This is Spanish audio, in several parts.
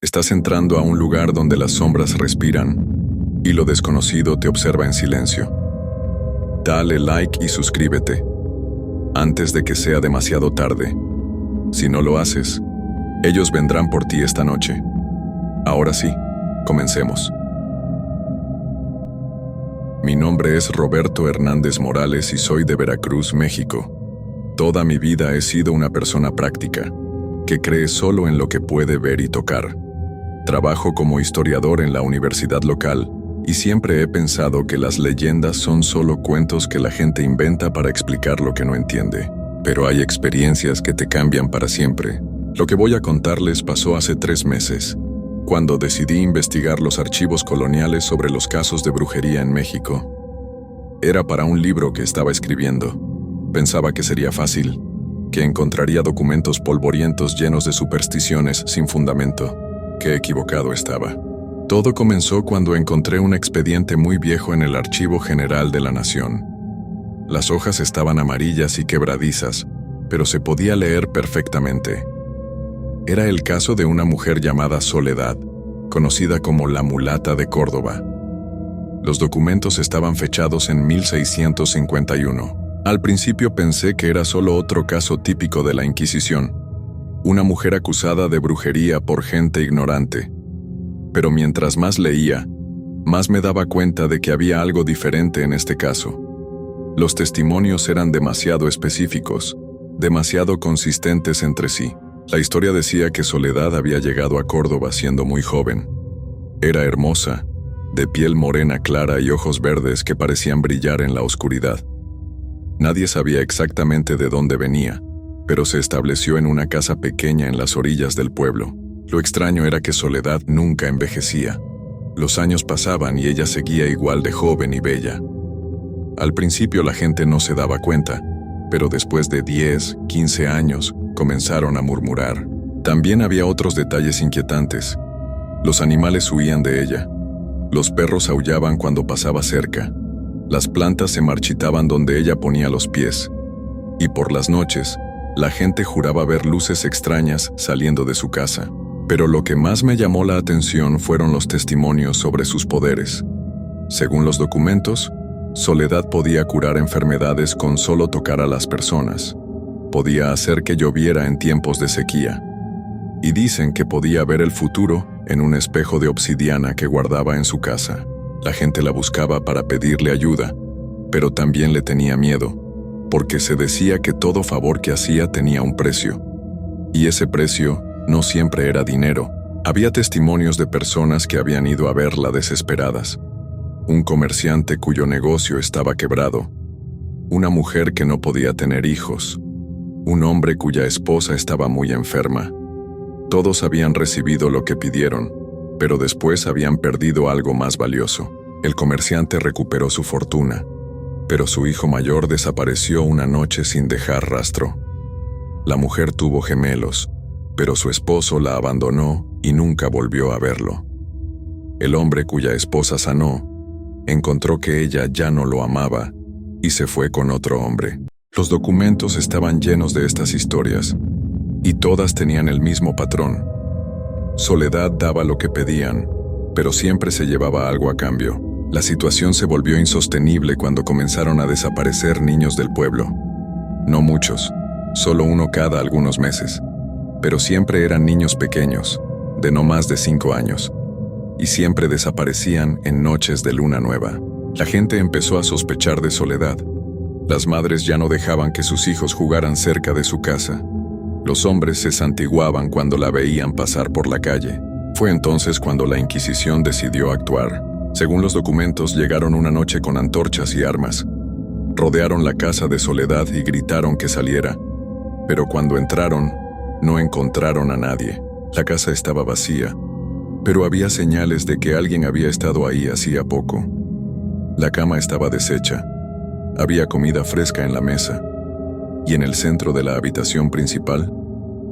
Estás entrando a un lugar donde las sombras respiran y lo desconocido te observa en silencio. Dale like y suscríbete antes de que sea demasiado tarde. Si no lo haces, ellos vendrán por ti esta noche. Ahora sí, comencemos. Mi nombre es Roberto Hernández Morales y soy de Veracruz, México. Toda mi vida he sido una persona práctica, que cree solo en lo que puede ver y tocar. Trabajo como historiador en la universidad local y siempre he pensado que las leyendas son solo cuentos que la gente inventa para explicar lo que no entiende. Pero hay experiencias que te cambian para siempre. Lo que voy a contarles pasó hace 3 meses, cuando decidí investigar los archivos coloniales sobre los casos de brujería en México. Era para un libro que estaba escribiendo. Pensaba que sería fácil, que encontraría documentos polvorientos llenos de supersticiones sin fundamento. Qué equivocado estaba. Todo comenzó cuando encontré un expediente muy viejo en el Archivo General de la Nación. Las hojas estaban amarillas y quebradizas, pero se podía leer perfectamente. Era el caso de una mujer llamada Soledad, conocida como la Mulata de Córdoba. Los documentos estaban fechados en 1651. Al principio pensé que era solo otro caso típico de la Inquisición, una mujer acusada de brujería por gente ignorante. Pero mientras más leía, más me daba cuenta de que había algo diferente en este caso. Los testimonios eran demasiado específicos, demasiado consistentes entre sí. La historia decía que Soledad había llegado a Córdoba siendo muy joven. Era hermosa, de piel morena clara y ojos verdes que parecían brillar en la oscuridad. Nadie sabía exactamente de dónde venía, pero se estableció en una casa pequeña en las orillas del pueblo. Lo extraño era que Soledad nunca envejecía. Los años pasaban y ella seguía igual de joven y bella. Al principio la gente no se daba cuenta, pero después de 10, 15 años, comenzaron a murmurar. También había otros detalles inquietantes. Los animales huían de ella. Los perros aullaban cuando pasaba cerca. Las plantas se marchitaban donde ella ponía los pies. Y por las noches, la gente juraba ver luces extrañas saliendo de su casa. Pero lo que más me llamó la atención fueron los testimonios sobre sus poderes. Según los documentos, Soledad podía curar enfermedades con solo tocar a las personas. Podía hacer que lloviera en tiempos de sequía. Y dicen que podía ver el futuro en un espejo de obsidiana que guardaba en su casa. La gente la buscaba para pedirle ayuda, pero también le tenía miedo, porque se decía que todo favor que hacía tenía un precio. Y ese precio no siempre era dinero. Había testimonios de personas que habían ido a verla desesperadas. Un comerciante cuyo negocio estaba quebrado. Una mujer que no podía tener hijos. Un hombre cuya esposa estaba muy enferma. Todos habían recibido lo que pidieron, pero después habían perdido algo más valioso. El comerciante recuperó su fortuna, pero su hijo mayor desapareció una noche sin dejar rastro. La mujer tuvo gemelos, pero su esposo la abandonó y nunca volvió a verlo. El hombre cuya esposa sanó, encontró que ella ya no lo amaba y se fue con otro hombre. Los documentos estaban llenos de estas historias, y todas tenían el mismo patrón. Soledad daba lo que pedían, pero siempre se llevaba algo a cambio. La situación se volvió insostenible cuando comenzaron a desaparecer niños del pueblo. No muchos, solo uno cada algunos meses, pero siempre eran niños pequeños, de no más de 5 años, y siempre desaparecían en noches de luna nueva. La gente empezó a sospechar de Soledad. Las madres ya no dejaban que sus hijos jugaran cerca de su casa. Los hombres se santiguaban cuando la veían pasar por la calle. Fue entonces cuando la Inquisición decidió actuar. Según los documentos, llegaron una noche con antorchas y armas. Rodearon la casa de Soledad y gritaron que saliera. Pero cuando entraron, no encontraron a nadie. La casa estaba vacía, pero había señales de que alguien había estado ahí hacía poco. La cama estaba deshecha. Había comida fresca en la mesa. Y en el centro de la habitación principal,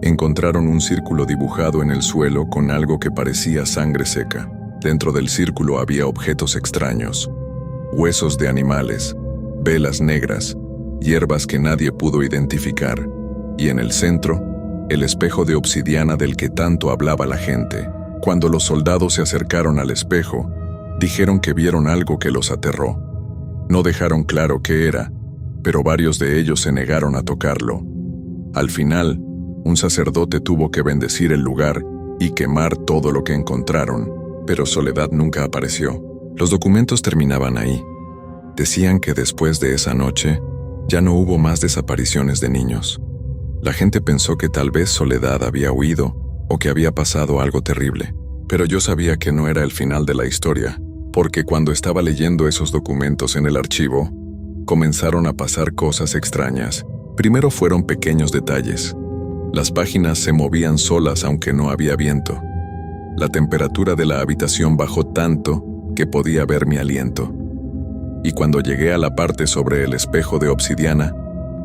encontraron un círculo dibujado en el suelo con algo que parecía sangre seca. Dentro del círculo había objetos extraños, huesos de animales, velas negras, hierbas que nadie pudo identificar, y en el centro, el espejo de obsidiana del que tanto hablaba la gente. Cuando los soldados se acercaron al espejo, dijeron que vieron algo que los aterró. No dejaron claro qué era, pero varios de ellos se negaron a tocarlo. Al final, un sacerdote tuvo que bendecir el lugar y quemar todo lo que encontraron, pero Soledad nunca apareció. Los documentos terminaban ahí. Decían que después de esa noche, ya no hubo más desapariciones de niños. La gente pensó que tal vez Soledad había huido o que había pasado algo terrible, pero yo sabía que no era el final de la historia, porque cuando estaba leyendo esos documentos en el archivo, comenzaron a pasar cosas extrañas. Primero fueron pequeños detalles. Las páginas se movían solas aunque no había viento. La temperatura de la habitación bajó tanto que podía ver mi aliento. Y cuando llegué a la parte sobre el espejo de obsidiana,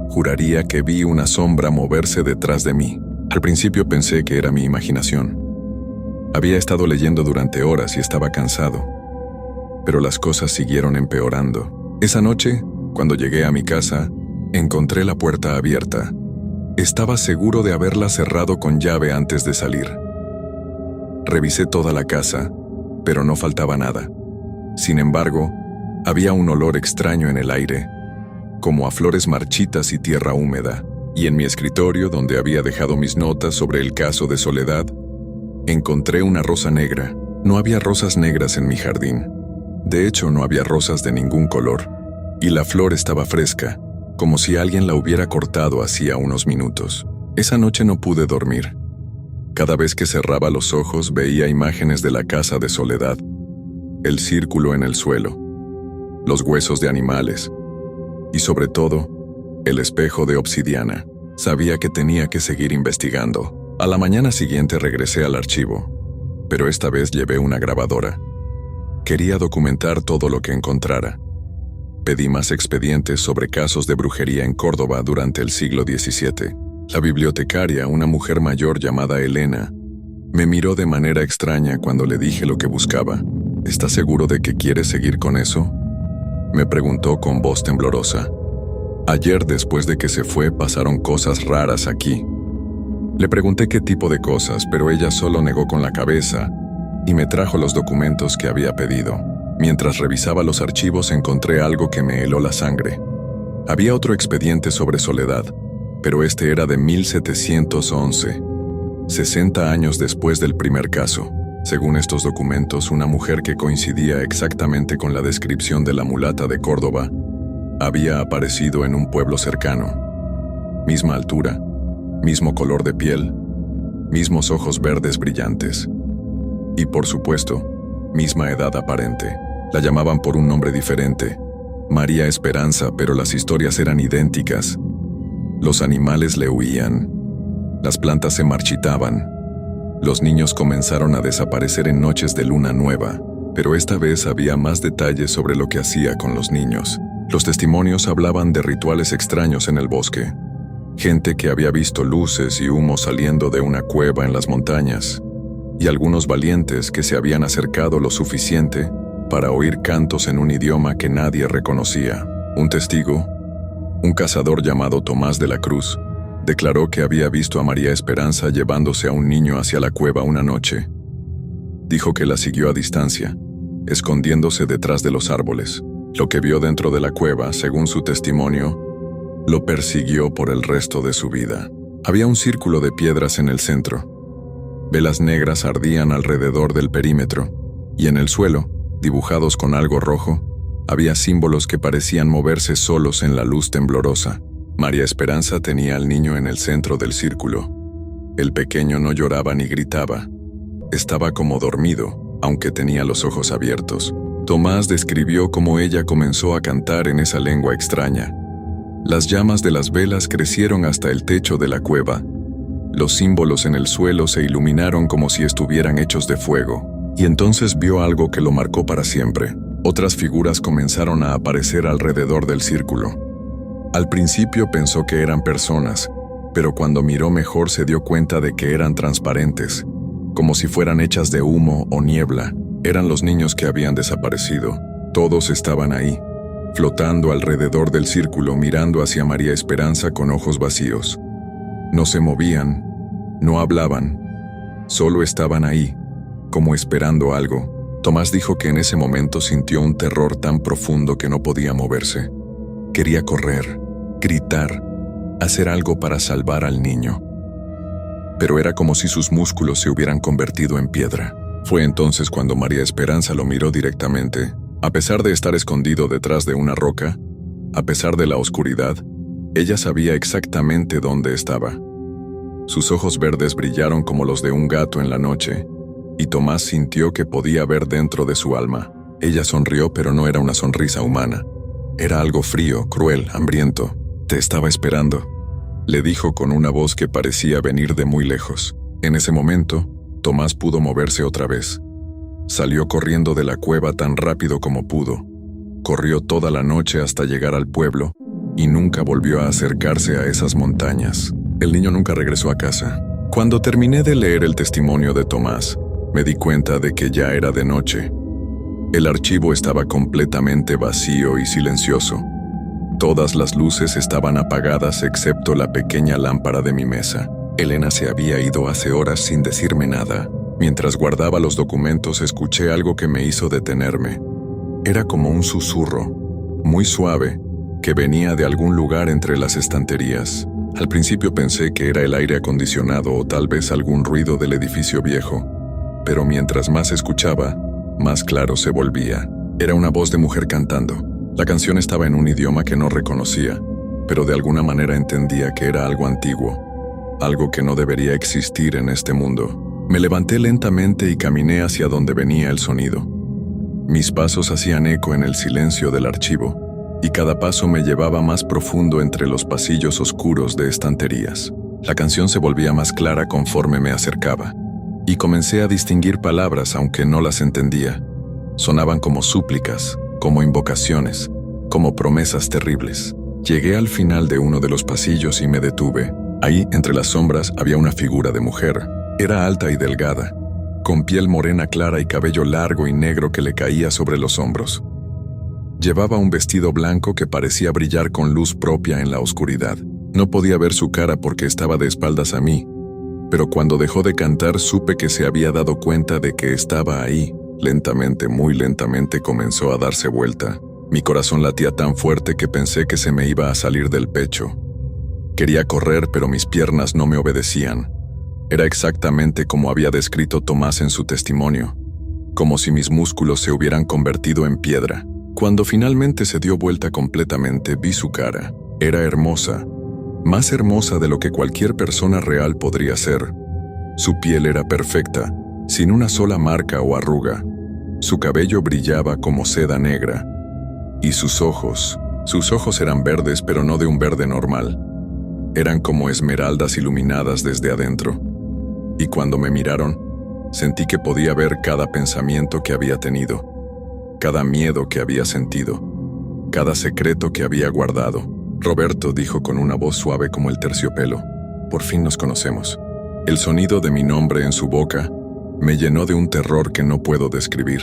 juraría que vi una sombra moverse detrás de mí. Al principio pensé que era mi imaginación. Había estado leyendo durante horas y estaba cansado. Pero las cosas siguieron empeorando. Esa noche, cuando llegué a mi casa, encontré la puerta abierta. Estaba seguro de haberla cerrado con llave antes de salir. Revisé toda la casa, pero no faltaba nada. Sin embargo, había un olor extraño en el aire, como a flores marchitas y tierra húmeda, y en mi escritorio, donde había dejado mis notas sobre el caso de Soledad, encontré una rosa negra. No había rosas negras en mi jardín. De hecho, no había rosas de ningún color, y la flor estaba fresca, como si alguien la hubiera cortado hacía unos minutos. Esa noche no pude dormir. Cada vez que cerraba los ojos veía imágenes de la casa de Soledad, el círculo en el suelo, los huesos de animales, y sobre todo, el espejo de obsidiana. Sabía que tenía que seguir investigando. A la mañana siguiente regresé al archivo, pero esta vez llevé una grabadora. Quería documentar todo lo que encontrara. Pedí más expedientes sobre casos de brujería en Córdoba durante el siglo XVII. La bibliotecaria, una mujer mayor llamada Elena, me miró de manera extraña cuando le dije lo que buscaba. ¿Estás seguro de que quieres seguir con eso?, me preguntó con voz temblorosa. Ayer, después de que se fue, pasaron cosas raras aquí. Le pregunté qué tipo de cosas, pero ella solo negó con la cabeza y me trajo los documentos que había pedido. Mientras revisaba los archivos encontré algo que me heló la sangre. Había otro expediente sobre Soledad, pero este era de 1711, 60 años después del primer caso. Según estos documentos, una mujer que coincidía exactamente con la descripción de la mulata de Córdoba había aparecido en un pueblo cercano. Misma altura, mismo color de piel, mismos ojos verdes brillantes. Y por supuesto, misma edad aparente. La llamaban por un nombre diferente, María Esperanza, pero las historias eran idénticas. Los animales le huían, las plantas se marchitaban, los niños comenzaron a desaparecer en noches de luna nueva, pero esta vez había más detalles sobre lo que hacía con los niños. Los testimonios hablaban de rituales extraños en el bosque, gente que había visto luces y humo saliendo de una cueva en las montañas, y algunos valientes que se habían acercado lo suficiente para oír cantos en un idioma que nadie reconocía. Un testigo, un cazador llamado Tomás de la Cruz, declaró que había visto a María Esperanza llevándose a un niño hacia la cueva una noche. Dijo que la siguió a distancia, escondiéndose detrás de los árboles. Lo que vio dentro de la cueva, según su testimonio, lo persiguió por el resto de su vida. Había un círculo de piedras en el centro. Velas negras ardían alrededor del perímetro, y en el suelo, dibujados con algo rojo, había símbolos que parecían moverse solos en la luz temblorosa. María Esperanza tenía al niño en el centro del círculo. El pequeño no lloraba ni gritaba. Estaba como dormido, aunque tenía los ojos abiertos. Tomás describió cómo ella comenzó a cantar en esa lengua extraña. Las llamas de las velas crecieron hasta el techo de la cueva. Los símbolos en el suelo se iluminaron como si estuvieran hechos de fuego. Y entonces vio algo que lo marcó para siempre. Otras figuras comenzaron a aparecer alrededor del círculo. Al principio pensó que eran personas, pero cuando miró mejor se dio cuenta de que eran transparentes, como si fueran hechas de humo o niebla. Eran los niños que habían desaparecido. Todos estaban ahí, flotando alrededor del círculo, mirando hacia María Esperanza con ojos vacíos. No se movían, no hablaban, solo estaban ahí, como esperando algo. Tomás dijo que en ese momento sintió un terror tan profundo que no podía moverse. Quería correr, gritar, hacer algo para salvar al niño. Pero era como si sus músculos se hubieran convertido en piedra. Fue entonces cuando María Esperanza lo miró directamente. A pesar de estar escondido detrás de una roca, a pesar de la oscuridad, ella sabía exactamente dónde estaba. Sus ojos verdes brillaron como los de un gato en la noche, y Tomás sintió que podía ver dentro de su alma. Ella sonrió, pero no era una sonrisa humana. Era algo frío, cruel, hambriento. «Te estaba esperando», le dijo con una voz que parecía venir de muy lejos. En ese momento, Tomás pudo moverse otra vez. Salió corriendo de la cueva tan rápido como pudo. Corrió toda la noche hasta llegar al pueblo y nunca volvió a acercarse a esas montañas. El niño nunca regresó a casa. Cuando terminé de leer el testimonio de Tomás, me di cuenta de que ya era de noche. El archivo estaba completamente vacío y silencioso. Todas las luces estaban apagadas excepto la pequeña lámpara de mi mesa. Elena se había ido hace horas sin decirme nada. Mientras guardaba los documentos, escuché algo que me hizo detenerme. Era como un susurro, muy suave, que venía de algún lugar entre las estanterías. Al principio pensé que era el aire acondicionado o tal vez algún ruido del edificio viejo, pero mientras más escuchaba, más claro se volvía. Era una voz de mujer cantando. La canción estaba en un idioma que no reconocía, pero de alguna manera entendía que era algo antiguo, algo que no debería existir en este mundo. Me levanté lentamente y caminé hacia donde venía el sonido. Mis pasos hacían eco en el silencio del archivo, y cada paso me llevaba más profundo entre los pasillos oscuros de estanterías. La canción se volvía más clara conforme me acercaba, y comencé a distinguir palabras aunque no las entendía. Sonaban como súplicas, como invocaciones, como promesas terribles. Llegué al final de uno de los pasillos y me detuve. Ahí, entre las sombras, había una figura de mujer. Era alta y delgada, con piel morena clara y cabello largo y negro que le caía sobre los hombros. Llevaba un vestido blanco que parecía brillar con luz propia en la oscuridad. No podía ver su cara porque estaba de espaldas a mí, pero cuando dejó de cantar supe que se había dado cuenta de que estaba ahí. Lentamente, muy lentamente comenzó a darse vuelta. Mi corazón latía tan fuerte que pensé que se me iba a salir del pecho. Quería correr, pero mis piernas no me obedecían. Era exactamente como había descrito Tomás en su testimonio, como si mis músculos se hubieran convertido en piedra. Cuando finalmente se dio vuelta completamente, vi su cara. Era hermosa, más hermosa de lo que cualquier persona real podría ser. Su piel era perfecta, sin una sola marca o arruga. Su cabello brillaba como seda negra. Y sus ojos eran verdes, pero no de un verde normal. Eran como esmeraldas iluminadas desde adentro. Y cuando me miraron, sentí que podía ver cada pensamiento que había tenido, cada miedo que había sentido, cada secreto que había guardado. Roberto, dijo con una voz suave como el terciopelo, por fin nos conocemos. El sonido de mi nombre en su boca me llenó de un terror que no puedo describir.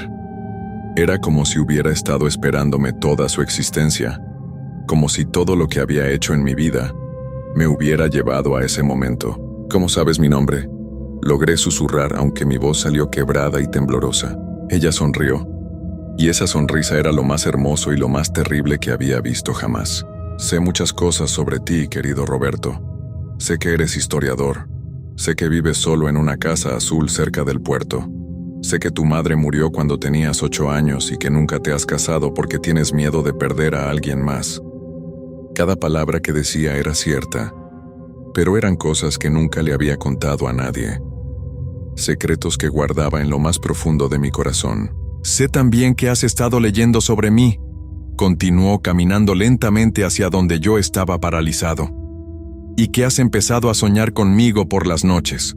Era como si hubiera estado esperándome toda su existencia, como si todo lo que había hecho en mi vida me hubiera llevado a ese momento. ¿Cómo sabes mi nombre?, logré susurrar, aunque mi voz salió quebrada y temblorosa. Ella sonrió, y esa sonrisa era lo más hermoso y lo más terrible que había visto jamás. Sé muchas cosas sobre ti, querido Roberto. Sé que eres historiador. Sé que vives solo en una casa azul cerca del puerto. Sé que tu madre murió cuando tenías 8 años y que nunca te has casado porque tienes miedo de perder a alguien más. Cada palabra que decía era cierta, pero eran cosas que nunca le había contado a nadie. Secretos que guardaba en lo más profundo de mi corazón. Sé también que has estado leyendo sobre mí. Continuó caminando lentamente hacia donde yo estaba paralizado. Y que has empezado a soñar conmigo por las noches.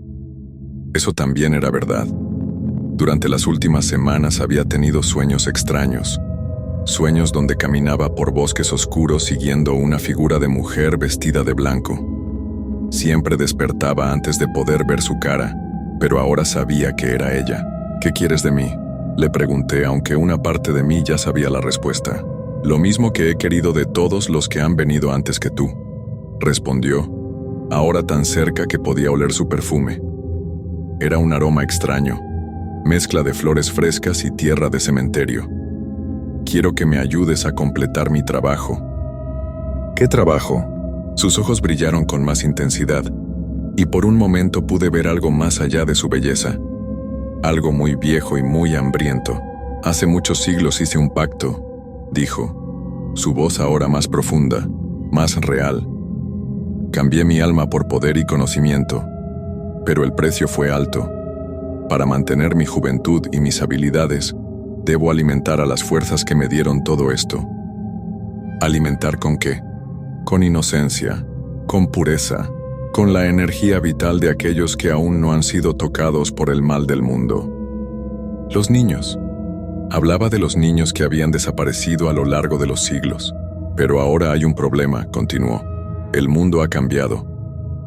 Eso también era verdad. Durante las últimas semanas había tenido sueños extraños. Sueños donde caminaba por bosques oscuros siguiendo una figura de mujer vestida de blanco. Siempre despertaba antes de poder ver su cara, pero ahora sabía que era ella. ¿Qué quieres de mí?, le pregunté, aunque una parte de mí ya sabía la respuesta. Lo mismo que he querido de todos los que han venido antes que tú, respondió, ahora tan cerca que podía oler su perfume. Era un aroma extraño, mezcla de flores frescas y tierra de cementerio. Quiero que me ayudes a completar mi trabajo. ¿Qué trabajo? Sus ojos brillaron con más intensidad, y por un momento pude ver algo más allá de su belleza. Algo muy viejo y muy hambriento. Hace muchos siglos hice un pacto, dijo, su voz ahora más profunda, más real. Cambié mi alma por poder y conocimiento, pero el precio fue alto. Para mantener mi juventud y mis habilidades, debo alimentar a las fuerzas que me dieron todo esto. ¿Alimentar con qué? Con inocencia, con pureza, con la energía vital de aquellos que aún no han sido tocados por el mal del mundo. Los niños. Hablaba de los niños que habían desaparecido a lo largo de los siglos. Pero ahora hay un problema, continuó. El mundo ha cambiado.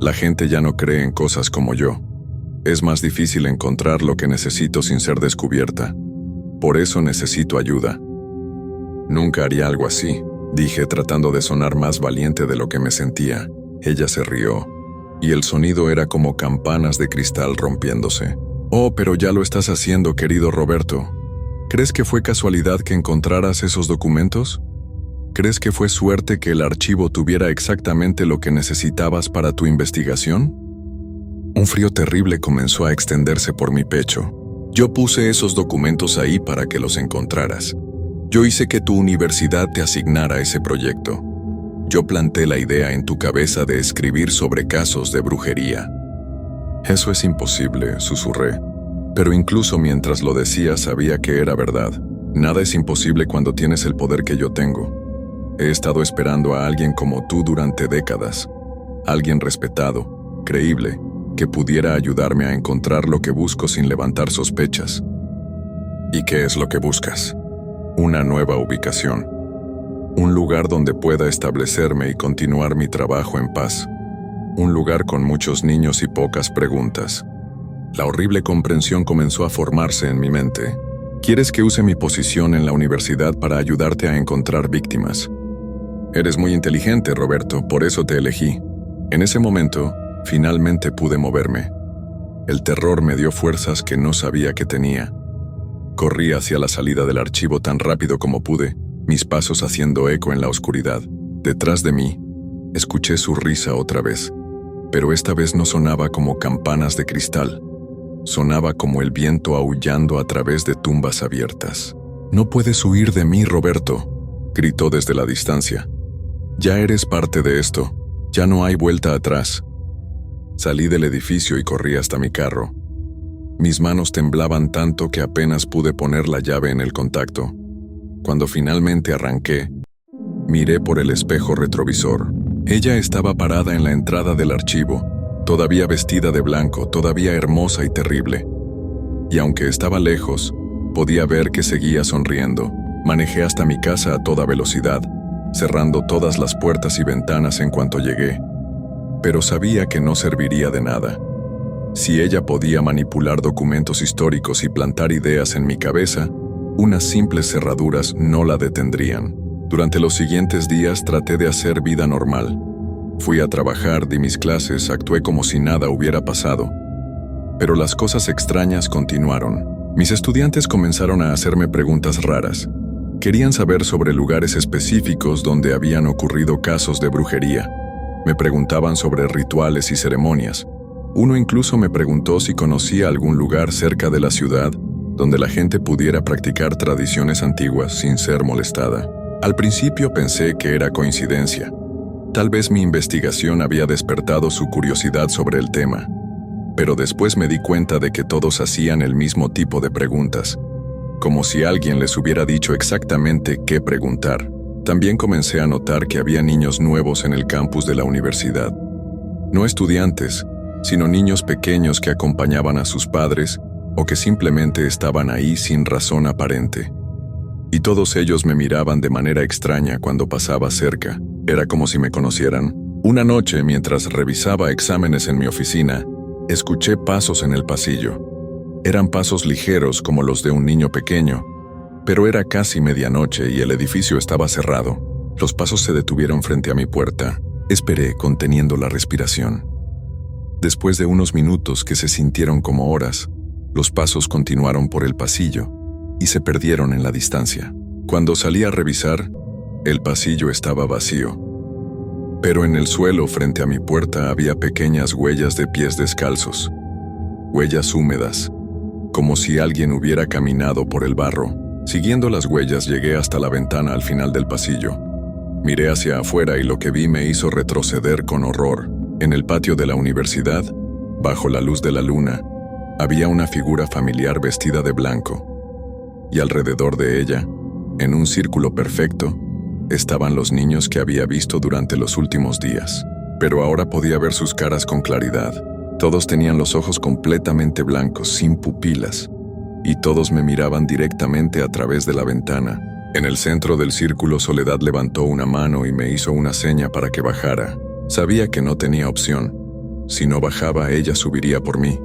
La gente ya no cree en cosas como yo. Es más difícil encontrar lo que necesito sin ser descubierta. Por eso necesito ayuda. Nunca haría algo así, dije tratando de sonar más valiente de lo que me sentía. Ella se rió, y el sonido era como campanas de cristal rompiéndose. Oh, pero ya lo estás haciendo, querido Roberto. ¿Crees que fue casualidad que encontraras esos documentos? ¿Crees que fue suerte que el archivo tuviera exactamente lo que necesitabas para tu investigación? Un frío terrible comenzó a extenderse por mi pecho. Yo puse esos documentos ahí para que los encontraras. Yo hice que tu universidad te asignara ese proyecto. Yo planté la idea en tu cabeza de escribir sobre casos de brujería. Eso es imposible, susurré. Pero incluso mientras lo decía sabía que era verdad. Nada es imposible cuando tienes el poder que yo tengo. He estado esperando a alguien como tú durante décadas. Alguien respetado, creíble, que pudiera ayudarme a encontrar lo que busco sin levantar sospechas. ¿Y qué es lo que buscas? Una nueva ubicación. Un lugar donde pueda establecerme y continuar mi trabajo en paz. Un lugar con muchos niños y pocas preguntas. La horrible comprensión comenzó a formarse en mi mente. ¿Quieres que use mi posición en la universidad para ayudarte a encontrar víctimas? Eres muy inteligente, Roberto, por eso te elegí. En ese momento, finalmente pude moverme. El terror me dio fuerzas que no sabía que tenía. Corrí hacia la salida del archivo tan rápido como pude, mis pasos haciendo eco en la oscuridad. Detrás de mí, escuché su risa otra vez, pero esta vez no sonaba como campanas de cristal. Sonaba como el viento aullando a través de tumbas abiertas. «No puedes huir de mí, Roberto», gritó desde la distancia. «Ya eres parte de esto. Ya no hay vuelta atrás». Salí del edificio y corrí hasta mi carro. Mis manos temblaban tanto que apenas pude poner la llave en el contacto. Cuando finalmente arranqué, miré por el espejo retrovisor. Ella estaba parada en la entrada del archivo, todavía vestida de blanco, todavía hermosa y terrible. Y aunque estaba lejos, podía ver que seguía sonriendo. Manejé hasta mi casa a toda velocidad, cerrando todas las puertas y ventanas en cuanto llegué. Pero sabía que no serviría de nada. Si ella podía manipular documentos históricos y plantar ideas en mi cabeza, unas simples cerraduras no la detendrían. Durante los siguientes días traté de hacer vida normal. Fui a trabajar, di mis clases, actué como si nada hubiera pasado. Pero las cosas extrañas continuaron. Mis estudiantes comenzaron a hacerme preguntas raras. Querían saber sobre lugares específicos donde habían ocurrido casos de brujería. Me preguntaban sobre rituales y ceremonias. Uno incluso me preguntó si conocía algún lugar cerca de la ciudad donde la gente pudiera practicar tradiciones antiguas sin ser molestada. Al principio pensé que era coincidencia. Tal vez mi investigación había despertado su curiosidad sobre el tema. Pero después me di cuenta de que todos hacían el mismo tipo de preguntas, como si alguien les hubiera dicho exactamente qué preguntar. También comencé a notar que había niños nuevos en el campus de la universidad. No estudiantes, sino niños pequeños que acompañaban a sus padres o que simplemente estaban ahí sin razón aparente. Y todos ellos me miraban de manera extraña cuando pasaba cerca. Era como si me conocieran. Una noche, mientras revisaba exámenes en mi oficina, escuché pasos en el pasillo. Eran pasos ligeros como los de un niño pequeño, pero era casi medianoche y el edificio estaba cerrado. Los pasos se detuvieron frente a mi puerta. Esperé, conteniendo la respiración. Después de unos minutos que se sintieron como horas, Los pasos continuaron por el pasillo y se perdieron en la distancia. Cuando salí a revisar, el pasillo estaba vacío. Pero en el suelo frente a mi puerta había pequeñas huellas de pies descalzos. Huellas húmedas, como si alguien hubiera caminado por el barro. Siguiendo las huellas llegué hasta la ventana al final del pasillo. Miré hacia afuera y lo que vi me hizo retroceder con horror. En el patio de la universidad, bajo la luz de la luna, había una figura familiar vestida de blanco. Y alrededor de ella, en un círculo perfecto, estaban los niños que había visto durante los últimos días. Pero ahora podía ver sus caras con claridad. Todos tenían los ojos completamente blancos, sin pupilas, y todos me miraban directamente a través de la ventana. En el centro del círculo, Soledad levantó una mano y me hizo una seña para que bajara. Sabía que no tenía opción. Si no bajaba, ella subiría por mí.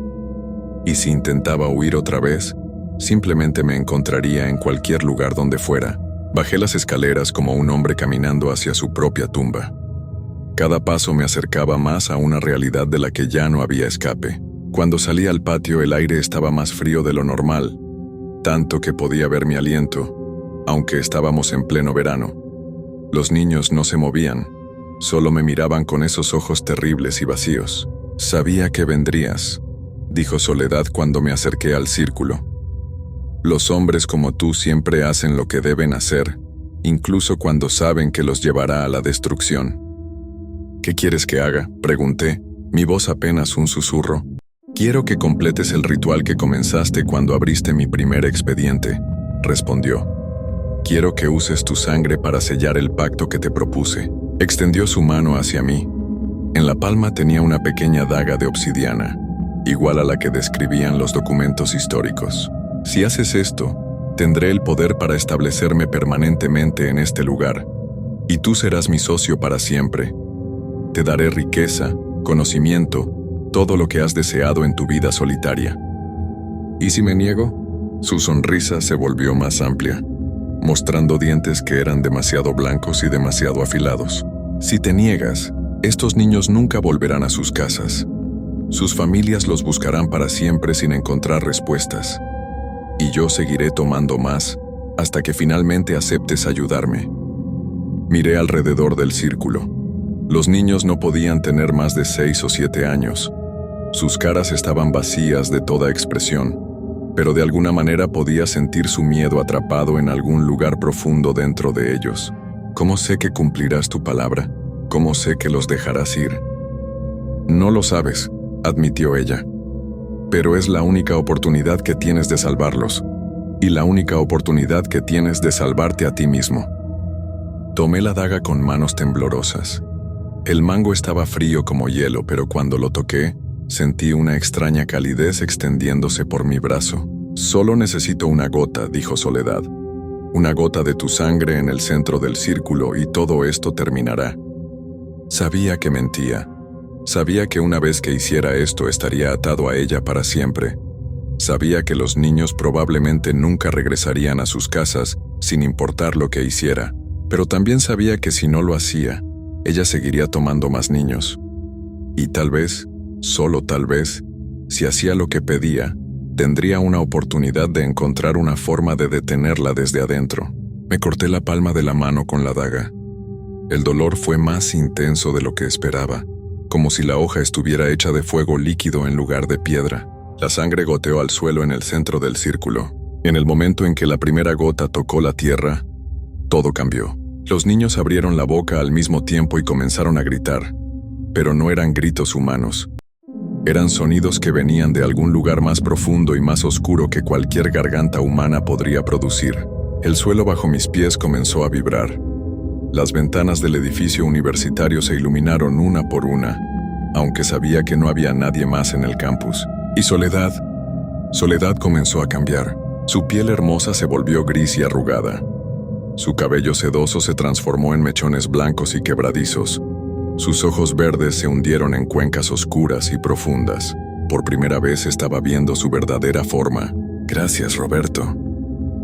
Y si intentaba huir otra vez, simplemente me encontraría en cualquier lugar donde fuera. Bajé las escaleras como un hombre caminando hacia su propia tumba. Cada paso me acercaba más a una realidad de la que ya no había escape. Cuando salí al patio, el aire estaba más frío de lo normal, tanto que podía ver mi aliento, aunque estábamos en pleno verano. Los niños no se movían, solo me miraban con esos ojos terribles y vacíos. «Sabía que vendrías», dijo Soledad cuando me acerqué al círculo. «Los hombres como tú siempre hacen lo que deben hacer, incluso cuando saben que los llevará a la destrucción». «¿Qué quieres que haga?», pregunté, mi voz apenas un susurro. «Quiero que completes el ritual que comenzaste cuando abriste mi primer expediente», respondió. «Quiero que uses tu sangre para sellar el pacto que te propuse». Extendió su mano hacia mí. En la palma tenía una pequeña daga de obsidiana, igual a la que describían los documentos históricos. «Si haces esto, tendré el poder para establecerme permanentemente en este lugar, y tú serás mi socio para siempre. Te daré riqueza, conocimiento, todo lo que has deseado en tu vida solitaria». ¿Y si me niego? Su sonrisa se volvió más amplia, mostrando dientes que eran demasiado blancos y demasiado afilados. «Si te niegas, estos niños nunca volverán a sus casas. Sus familias los buscarán para siempre sin encontrar respuestas. Y yo seguiré tomando más hasta que finalmente aceptes ayudarme». Miré alrededor del círculo. Los niños no podían tener más de 6 o 7 años. Sus caras estaban vacías de toda expresión, pero de alguna manera podía sentir su miedo atrapado en algún lugar profundo dentro de ellos. «¿Cómo sé que cumplirás tu palabra? ¿Cómo sé que los dejarás ir?» «No lo sabes», admitió ella. «Pero es la única oportunidad que tienes de salvarlos, y la única oportunidad que tienes de salvarte a ti mismo». Tomé la daga con manos temblorosas. El mango estaba frío como hielo, pero cuando lo toqué, sentí una extraña calidez extendiéndose por mi brazo. «Solo necesito una gota», dijo Soledad. «Una gota de tu sangre en el centro del círculo y todo esto terminará». Sabía que mentía. Sabía que una vez que hiciera esto estaría atado a ella para siempre. Sabía que los niños probablemente nunca regresarían a sus casas sin importar lo que hiciera. Pero también sabía que si no lo hacía, ella seguiría tomando más niños. Y tal vez, solo tal vez, si hacía lo que pedía, tendría una oportunidad de encontrar una forma de detenerla desde adentro. Me corté la palma de la mano con la daga. El dolor fue más intenso de lo que esperaba, como si la hoja estuviera hecha de fuego líquido en lugar de piedra. La sangre goteó al suelo en el centro del círculo. En el momento en que la primera gota tocó la tierra, todo cambió. Los niños abrieron la boca al mismo tiempo y comenzaron a gritar, pero no eran gritos humanos. Eran sonidos que venían de algún lugar más profundo y más oscuro que cualquier garganta humana podría producir. El suelo bajo mis pies comenzó a vibrar. Las ventanas del edificio universitario se iluminaron una por una, aunque sabía que no había nadie más en el campus. Y Soledad comenzó a cambiar. Su piel hermosa se volvió gris y arrugada. Su cabello sedoso se transformó en mechones blancos y quebradizos. Sus ojos verdes se hundieron en cuencas oscuras y profundas. Por primera vez estaba viendo su verdadera forma. «Gracias, Roberto»,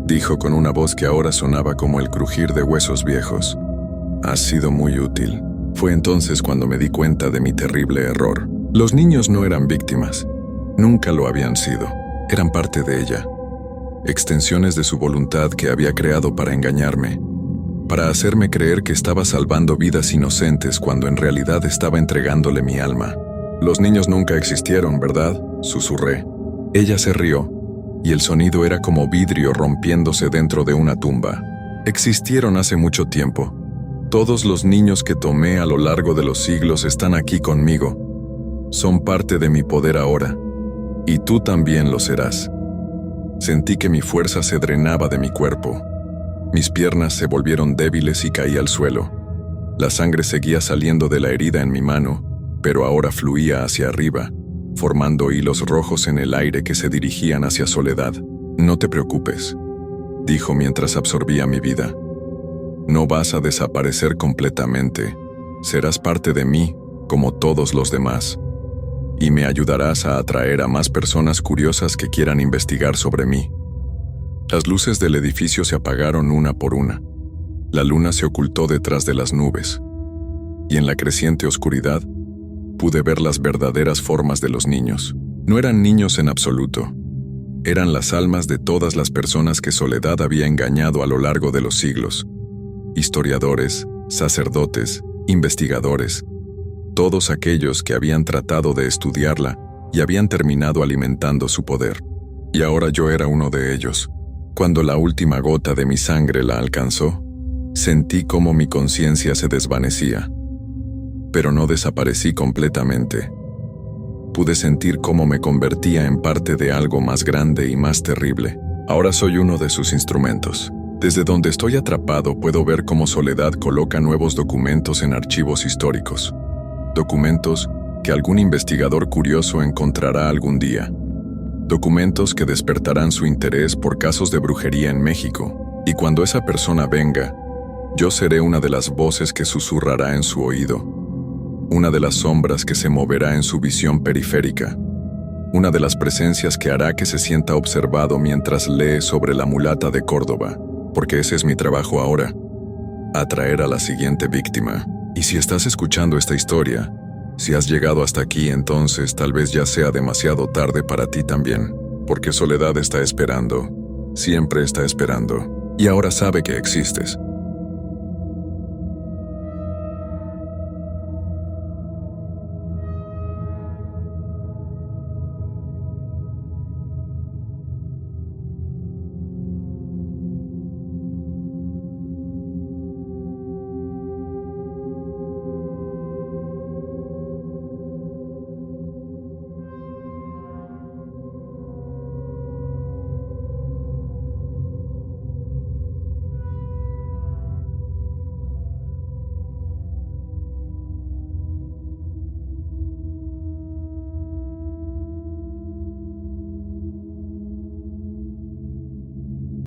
dijo con una voz que ahora sonaba como el crujir de huesos viejos. «Has sido muy útil». Fue entonces cuando me di cuenta de mi terrible error. Los niños no eran víctimas. Nunca lo habían sido. Eran parte de ella, extensiones de su voluntad que había creado para engañarme, para hacerme creer que estaba salvando vidas inocentes cuando en realidad estaba entregándole mi alma. Los niños nunca existieron, ¿verdad?, susurré. Ella se rió, y el sonido era como vidrio rompiéndose dentro de una tumba. Existieron hace mucho tiempo. Todos los niños que tomé a lo largo de los siglos están aquí conmigo. Son parte de mi poder ahora, y tú también lo serás. Sentí que mi fuerza se drenaba de mi cuerpo. Mis piernas se volvieron débiles y caí al suelo. La sangre seguía saliendo de la herida en mi mano, pero ahora fluía hacia arriba, formando hilos rojos en el aire que se dirigían hacia Soledad. No te preocupes, dijo mientras absorbía mi vida. No vas a desaparecer completamente. Serás parte de mí, como todos los demás. Y me ayudarás a atraer a más personas curiosas que quieran investigar sobre mí. Las luces del edificio se apagaron una por una. La luna se ocultó detrás de las nubes. Y en la creciente oscuridad, pude ver las verdaderas formas de los niños. No eran niños en absoluto. Eran las almas de todas las personas que Soledad había engañado a lo largo de los siglos. Historiadores, sacerdotes, investigadores, todos aquellos que habían tratado de estudiarla y habían terminado alimentando su poder. Y ahora yo era uno de ellos. Cuando la última gota de mi sangre la alcanzó, sentí cómo mi conciencia se desvanecía. Pero no desaparecí completamente. Pude sentir cómo me convertía en parte de algo más grande y más terrible. Ahora soy uno de sus instrumentos. Desde donde estoy atrapado puedo ver cómo Soledad coloca nuevos documentos en archivos históricos. Documentos que algún investigador curioso encontrará algún día. Documentos que despertarán su interés por casos de brujería en México. Y cuando esa persona venga, yo seré una de las voces que susurrará en su oído. Una de las sombras que se moverá en su visión periférica. Una de las presencias que hará que se sienta observado mientras lee sobre la mulata de Córdoba. Porque ese es mi trabajo ahora. Atraer a la siguiente víctima. Y si estás escuchando esta historia, si has llegado hasta aquí, entonces tal vez ya sea demasiado tarde para ti también, porque Soledad está esperando, siempre está esperando, y ahora sabe que existes.